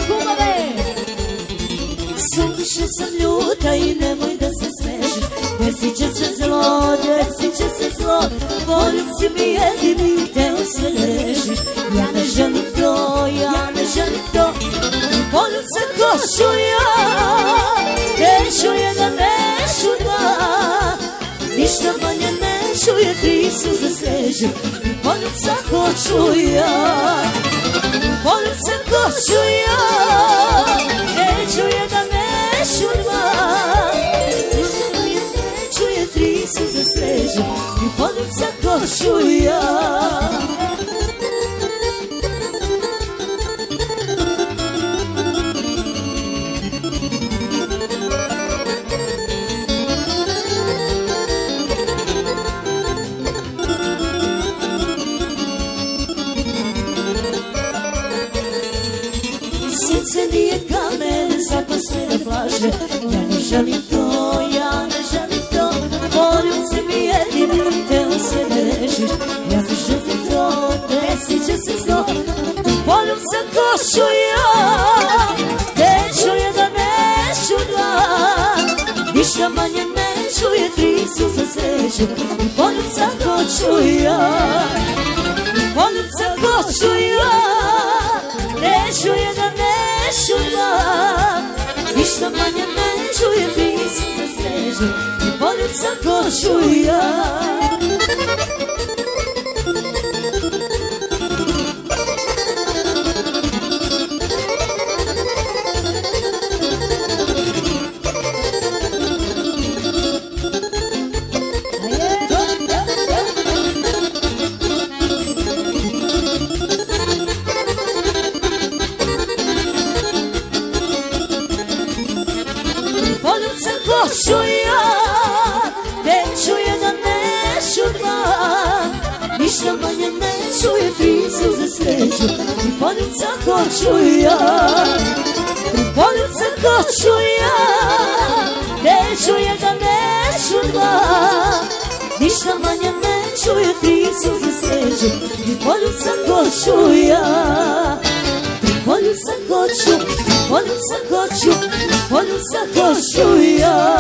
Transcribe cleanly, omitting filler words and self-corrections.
kumove. Suviše sam ljuta i nemoj da se smeši. Desit će se zlo, desit će se zlo. Volim si mi jedini, hteo se ne rešiš. Ja ne želim to, ja ne želim to. Volim se ko ću ja, neću jedan, neću dva. Ništa manje neću jer tri suze sveže. Volim se ko ću ja, volim se ko ću ja. Neću jedan, neću dva. Ništa manje neću jer tri suze sveže. Volim se ko ću ja. Srce nije kamen, zato sve ne plaže. Ja ne želim to, ja ne želim to. Volim si mi jedini, teo se ne rešiš. Ja ne želim to, desit će se zlo. Volim se ko ću ja, neću jedan, neću dva. Ništa manje neću jer tri su za sreću. Volim se ko ću ja, volim se ko ću ja. Neću jedan, neću dva. Ništa manje neću jer ti si za srežu. I volim sa ko ću ja. Volim se ko ću ja, neću jedan, neću dva. Ništa manje neću jer tri su za sreću. Volim se ko ću ja, volim se ko ću ja. Neću jedan, neću dva. Ništa manje neću jer tri su za sreću. Volim se ko ću ja, volim se ko ću, volim se ko ću, volim se ko ću ja.